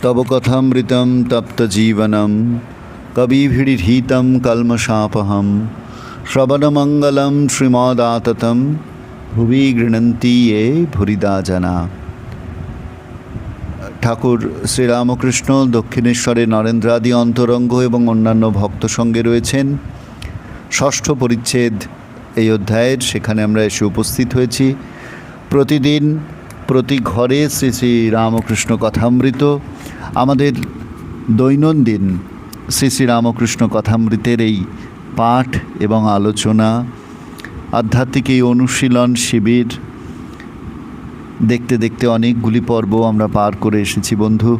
तव कथामृतं तप्तजीवनं कविभिर्हितं कल्मषापहं श्रवणमङ्गलं श्रीमदाततं भुवि गृह्णन्ति ये भूरिदा जना। ঠাকুর শ্রীরামকৃষ্ণ দক্ষিণেশ্বরে নরেন্দ্রাদি অন্তরঙ্গ এবং অন্যান্য ভক্ত সঙ্গে রয়েছেন। ষষ্ঠ পরিচ্ছেদ এই অধ্যায়ের, সেখানে আমরা এসে উপস্থিত হয়েছি। প্রতিদিন প্রতি ঘরে শ্রী শ্রী রামকৃষ্ণ কথামৃত, আমাদের দৈনন্দিন শ্রী শ্রী রামকৃষ্ণ কথামৃতের এই পাঠ এবং আলোচনা, আধ্যাত্মিক এই অনুশীলন শিবির দেখতে দেখতে অনেকগুলি পর্ব আমরা পার করে এসেছি বন্ধু।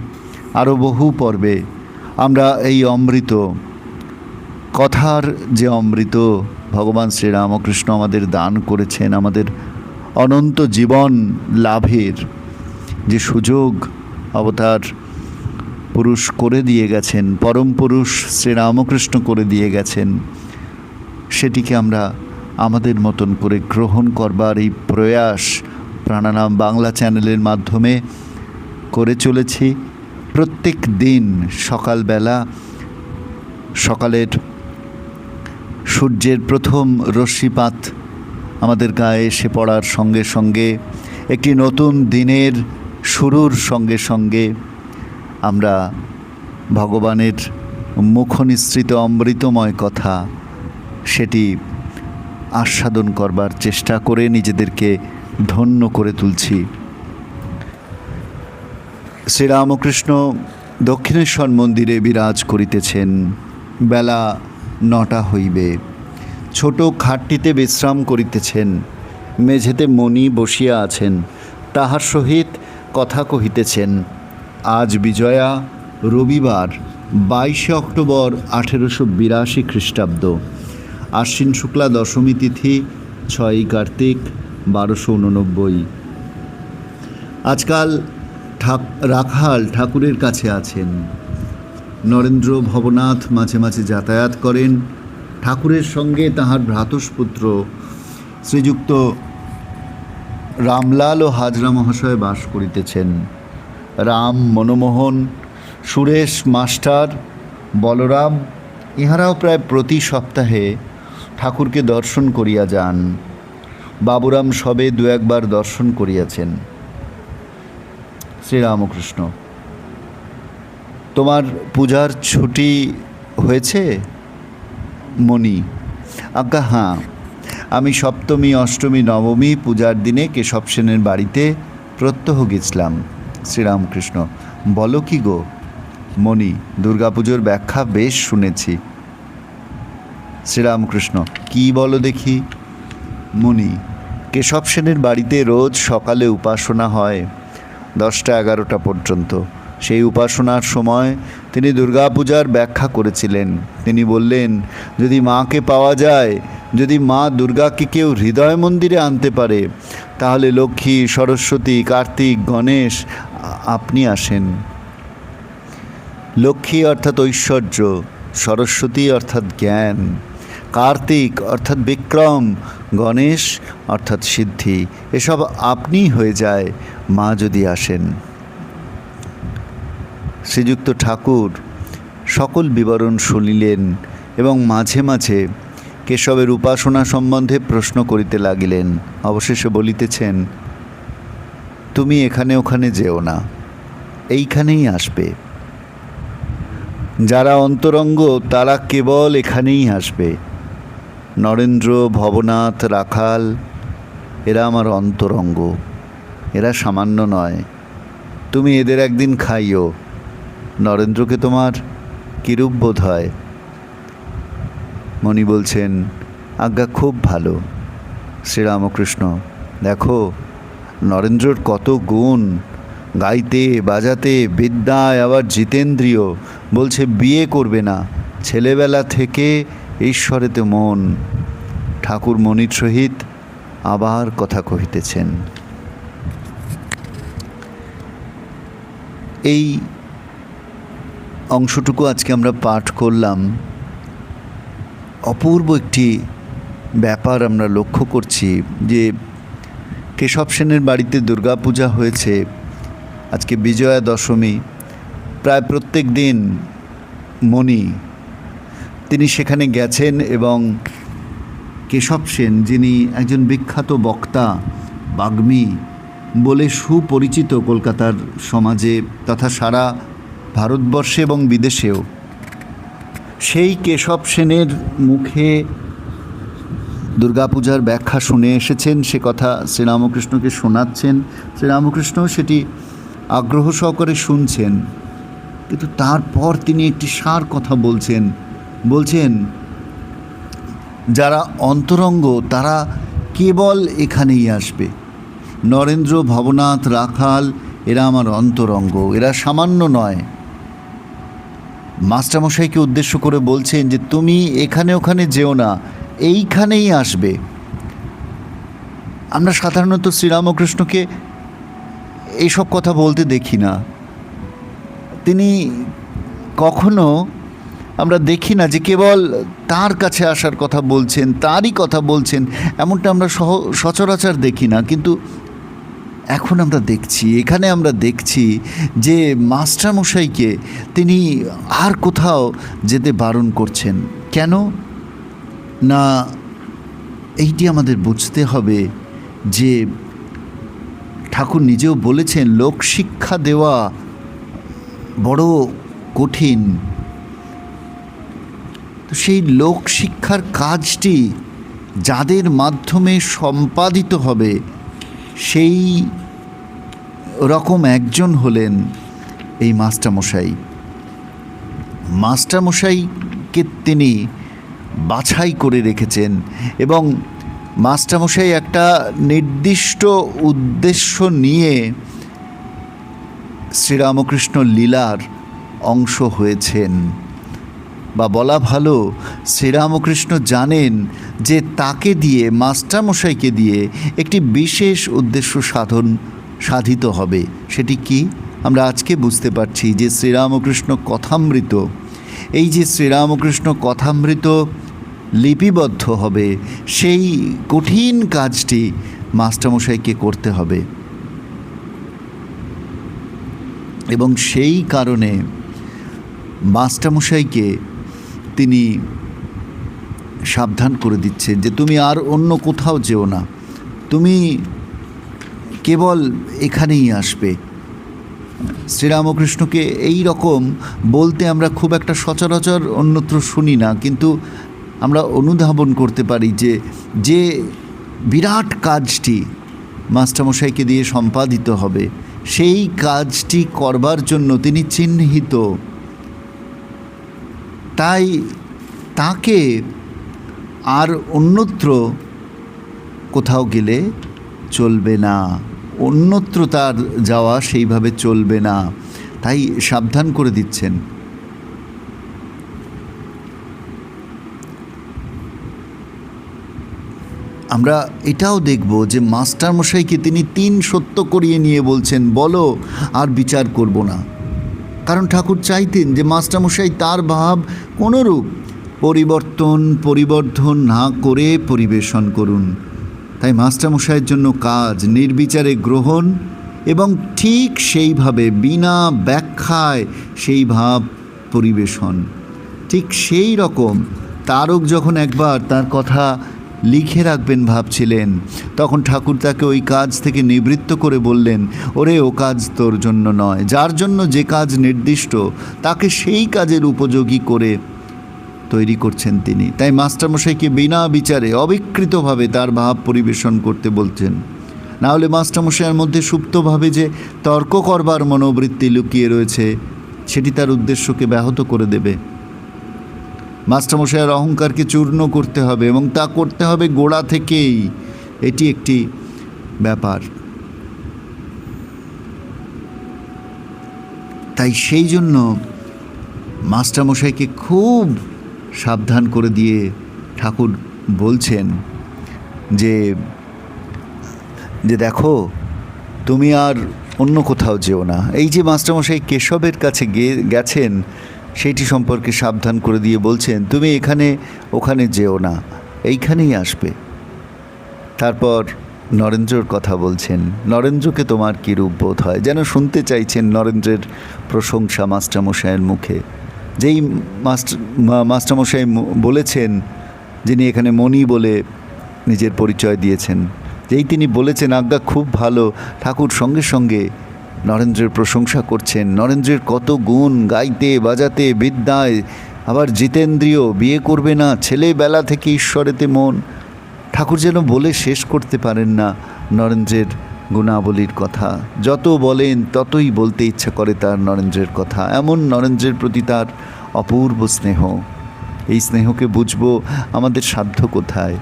আরও বহু পর্বে আমরা এই অমৃত কথার যে অমৃত ভগবান শ্রীরামকৃষ্ণ আমাদের দান করেছেন, আমাদের অনন্ত জীবন লাভের যে সুযোগ অবতার পুরুষ করে দিয়ে গেছেন, পরম পুরুষ শ্রীরামকৃষ্ণ করে দিয়ে গেছেন, সেটিকে আমরা আমাদের মতন করে গ্রহণ করবার এই প্রয়াস প্রাণানাম বাংলা চ্যানেলের মাধ্যমে করে চলেছি। প্রত্যেক দিন সকালবেলা, সকালের সূর্যের প্রথম রশ্মিপাত আমাদের গায়ে এসে পড়ার সঙ্গে সঙ্গে, একটি নতুন দিনের শুরুর সঙ্গে সঙ্গে আমরা ভগবানের মুখনিসৃত অমৃতময় কথা সেটি আস্বাদন করবার চেষ্টা করে নিজেদেরকে ধন্য করে তুলছি। শ্রীরামকৃষ্ণ দক্ষিণেশ্বর মন্দিরে বিরাজ করিতেছেন। বেলা 9টা হইবে। ছোট খাটটিতে বিশ্রাম করিতেছেন। মেঝেতে মণি বসিয়া আছেন, তাহার সহিত কথা কহিতেছেন। আজ বিজয়া, রবিবার 22 অক্টোবর 1882 খ্রিস্টাব্দ, আশ্বিন শুক্লা দশমী তিথি, 6ই কার্তিক 1289। আজকাল রাখাল ঠাকুরের কাছে আছেন। নরেন্দ্র ভবনাথ মাঝে মাঝে যাতায়াত করেন। ঠাকুরের সঙ্গে তাহার ভ্রাতুষ্পুত্র শ্রীযুক্ত রামলাল ও হাজরা মহাশয় বাস করিতেছেন। রাম, মনমোহন, সুরেশ মাস্টার, বলরাম ইহারাও প্রায় প্রতি সপ্তাহে ঠাকুরকে দর্শন করিয়া যান। বাবুরাম সবে 2-1 দর্শন করিয়াছেন। শ্রীরামকৃষ্ণ: তোমার পূজার ছুটি হয়েছে? মণি: আজ্ঞা হাঁ, আমি সপ্তমী, অষ্টমী, নবমী পূজার দিনে কেশব সেনের বাড়িতে প্রত্যহ গেছিলাম। শ্রীরামকৃষ্ণ: বলো কি গো? মণি: দুর্গাপুজোর ব্যাখ্যা বেশ শুনেছি। শ্রীরামকৃষ্ণ: কি বলো দেখি? মণি: কেশব সেনের বাড়িতে রোজ সকালে উপাসনা হয় 10টা-11টা পর্যন্ত। সেই উপাসনার সময় তিনি দুর্গাপূজার ব্যাখ্যা করেছিলেন। তিনি বললেন, যদি মাকে পাওয়া যায়, যদি মা দুর্গাকে কেউ হৃদয় মন্দিরে আনতে পারে, তাহলে লক্ষ্মী, সরস্বতী, কার্তিক, গণেশ আপনি আসেন। লক্ষ্মী অর্থাৎ ঐশ্বর্য, সরস্বতী অর্থাৎ জ্ঞান, কার্তিক অর্থাৎ বিক্রম, গণেশ অর্থাৎ সিদ্ধি, এসব আপনিই হয়ে যায় মা যদি আসেন। শ্রীযুক্ত ঠাকুর সকল বিবরণ শুনিলেন এবং মাঝে মাঝে কেশবের উপাসনা সম্বন্ধে প্রশ্ন করিতে লাগিলেন। অবশেষে বলিতেছেন, তুমি এখানে ওখানে যেও না, এইখানেই আসবে। যারা অন্তরঙ্গ তারা কেবল এখানেই আসবে। নরেন্দ্র, ভবনাথ, রাখাল এরা আমার অন্তরঙ্গ, এরা সামান্য নয়। তুমি এদের একদিন খাইও। নরেন্দ্রকে তোমার কিরূপ বোধ হয়? মণি বলছেন, আজ্ঞা খুব ভালো। শ্রীরামকৃষ্ণ: দেখো, নরেন্দ্রর কত গুণ, গাইতে বাজাতে বিদ্যায় আবার জিতেন্দ্রীয়, বলছে বিয়ে করবে না, ছেলেবেলা থেকে ঈশ্বরেতে মন। ঠাকুর মনির সহিত আবার কথা কহিতেছেন। এই অংশটুকু আজকে আমরা পাঠ করলাম। অপূর্ব একটি ব্যাপার আমরা লক্ষ্য করছি যে কেশব সেনের বাড়িতে দুর্গাপূজা হয়েছে, আজকে বিজয়া দশমী। প্রায় প্রত্যেক দিন মণি তিনি সেখানে গেছেন এবং কেশব সেন, যিনি একজন বিখ্যাত বক্তা, বাগ্মী বলে সুপরিচিত কলকাতার সমাজে তথা সারা ভারতবর্ষে এবং বিদেশেও, সেই কেশব সেনের মুখে দুর্গাপূজার ব্যাখ্যা শুনে এসেছেন। সে কথা শ্রীরামকৃষ্ণকে শোনাচ্ছেন, শ্রীরামকৃষ্ণ সেটি আগ্রহ সহকারে শুনছেন। কিন্তু তারপর তিনি একটি সার কথা বলছেন যারা অন্তরঙ্গ তারা কেবল এখানেই আসবে। নরেন্দ্র, ভবনাথ, রাখাল এরা আমার অন্তরঙ্গ, এরা সামান্য নয়। মাস্টারমশাইকে উদ্দেশ্য করে বলছেন যে তুমি এখানে ওখানে যেও না, এইখানেই আসবে। আমরা সাধারণত শ্রীরামকৃষ্ণকে এইসব কথা বলতে দেখি না। তিনি কখনো আমরা দেখি না যে কেবল তার কাছে আসার কথা বলছেন, তারই কথা বলছেন, এমনটা আমরা সচরাচর দেখি না। কিন্তু এখন আমরা দেখছি, এখানে আমরা দেখছি যে মাস্টারমশাইকে তিনি আর কোথাও যেতে বারণ করছেন। কেন না, এইটি আমাদের বুঝতে হবে যে ঠাকুর নিজেও বলেছেন লোক শিক্ষা দেওয়া বড় কঠিন। তো সেই লোক শিক্ষার কাজটি যাদের মাধ্যমে সম্পাদিত হবে সেই রকম একজন হলেন এই মাস্টারমশাই। মাস্টারমশাইকে তিনি বাছাই করে রেখেছেন এবং মাস্টারমশাই একটা নির্দিষ্ট উদ্দেশ্য নিয়ে শ্রীরামকৃষ্ণ লীলার অংশ হয়েছেন। বা বলা ভালো, শ্রীরামকৃষ্ণ জানেন যে তাকে দিয়ে, মাস্টারমশাইকে দিয়ে একটি বিশেষ উদ্দেশ্য সাধিত হবে। সেটি কি আমরা আজকে বুঝতে পারছি যে শ্রীরামকৃষ্ণ কথামৃত, এই যে শ্রীরামকৃষ্ণ কথামৃত লিপিবদ্ধ হবে, সেই কঠিন কাজটি মাস্টারমশাইকে করতে হবে। এবং সেই কারণে মাস্টারমশাইকে তিনি সাবধান করে দিচ্ছেন যে তুমি আর অন্য কোথাও যেও না, তুমি কেবল এখানেই আসবে। শ্রীরামকৃষ্ণকে এই রকম বলতে আমরা খুব একটা সচরাচর অন্যত্র শুনি না, কিন্তু আমরা অনুধাবন করতে পারি যে যে বিরাট কাজটি মাস্টারমশাইকে দিয়ে সম্পাদিত হবে, সেই কাজটি করবার জন্য তিনি চিহ্নিত। তাই তাকে আর অন্যত্র কোথাও গেলে চলবে না, অন্যত্র তার যাওয়া সেইভাবে চলবে না, তাই সাবধান করে দিচ্ছেন। আমরা এটাও দেখব যে মাস্টারমশাইকে তিনি 3 সত্য করিয়ে নিয়ে বলছেন, বলো আর বিচার করব না। কারণ ঠাকুর চাইতেন যে মাস্টারমশাই তার ভাব কোনোরূপ পরিবর্ধন না করে পরিবেশন করুন। তাই মাস্টারমশাইয়ের জন্য কাজ নির্বিচারে গ্রহণ এবং ঠিক সেইভাবে বিনা ব্যাখ্যায় সেই ভাব পরিবেশন। ঠিক সেই রকম তারক যখন একবার তার কথা লিখে রাখবেন ভাবছিলেন, তখন ঠাকুর তাকে ওই কাজ থেকে নিবৃত্ত করে বললেন, ওরে ও কাজ তোর জন্য নয়, যার জন্য যে কাজ নির্দিষ্ট তাকে সেই কাজের উপযোগী করে তৈরি করছেন তিনি। তাই মাস্টারমশাইকে বিনা বিচারে অবিকৃতভাবে তার ভাব পরিবেশন করতে বলছেন। না হলে মাস্টারমশাইয়ের মধ্যে সুপ্তভাবে যে তর্ক করবার মনোবৃত্তি লুকিয়ে রয়েছে সেটি তার উদ্দেশ্যকে ব্যাহত করে দেবে। মাস্টারমশাইয়ের অহংকারকে চূর্ণ করতে হবে এবং তা করতে হবে গোড়া থেকেই। এটি একটি ব্যাপার। তাই সেই জন্য মাস্টারমশাইকে খুব সাবধান করে দিয়ে ঠাকুর বলছেন যে যে দেখো তুমি আর অন্য কোথাও যেও না। এই যে মাস্টারমশাই কেশবের কাছে গেছেন সেইটি সম্পর্কে সাবধান করে দিয়ে বলছেন তুমি এখানে ওখানে যেও না, এইখানেই আসবে। তারপর নরেন্দ্রর কথা বলছেন, নরেন্দ্রকে তোমার কী রূপ বোধ হয়, যেন শুনতে চাইছেন নরেন্দ্রের প্রশংসা মাস্টারমশাইয়ের মুখে। যেই মাস্টারমশাই বলেছেন, যিনি এখানে মণি বলে নিজের পরিচয় দিয়েছেন, যেই তিনি বলেছেন আজ্ঞা খুব ভালো, ঠাকুর সঙ্গে সঙ্গে নরেন্দ্রের প্রশংসা করছেন। নরেন্দ্রের কত গুণ, গাইতে বাজাতে বিদ্যায়, আবার জিতেন্দ্রীয়, বিয়ে করবে না, ছেলেবেলা থেকে ঈশ্বরেতে মন। ঠাকুর যেন বলে শেষ করতে পারেন না নরেন্দ্রের গুণাবলীর কথা। যত বলেন ততই বলতে ইচ্ছা করে তার নরেন্দ্রের কথা। এমন নরেন্দ্রের প্রতি তার অপূর্ব স্নেহ। এই স্নেহকে বুঝবো আমাদের সাধ্য কোথায়?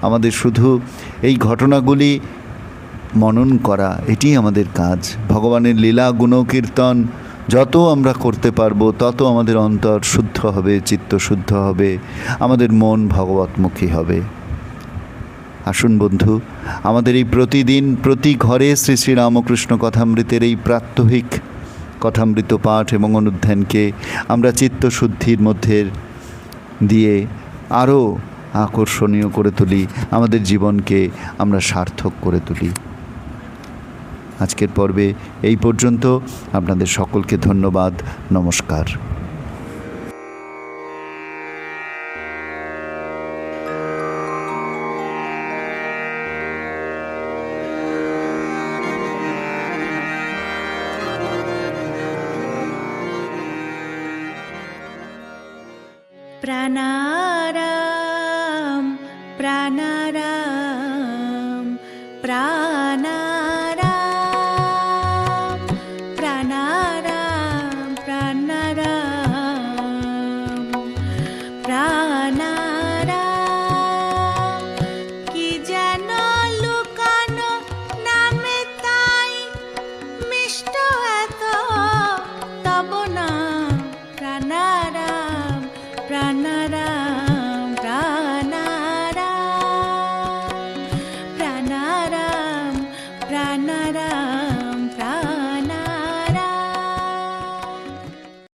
আমাদের শুধু এই ঘটনাগুলি মনন করা, এটি আমাদের কাজ। ভগবানের লীলা গুণকীর্তন যত আমরা করতে পারবো তত আমাদের অন্তর শুদ্ধ হবে, চিত্ত শুদ্ধ হবে, আমাদের মন ভগবতমুখী হবে। আসুন বন্ধু, আমাদের এই প্রতিদিন প্রতি ঘরে শ্রী শ্রী রামকৃষ্ণ কথামৃতের এই প্রাত্যহিক কথামৃত পাঠ এবং অনুধ্যানকে আমরা চিত্তশুদ্ধির মধ্যে দিয়ে আরও আকর্ষণীয় করে তুলি, আমাদের জীবনকে আমরা সার্থক করে তুলি। আজকের পর্বে এই পর্যন্ত। আপনাদের সকলকে ধন্যবাদ। নমস্কার। প্রাণারা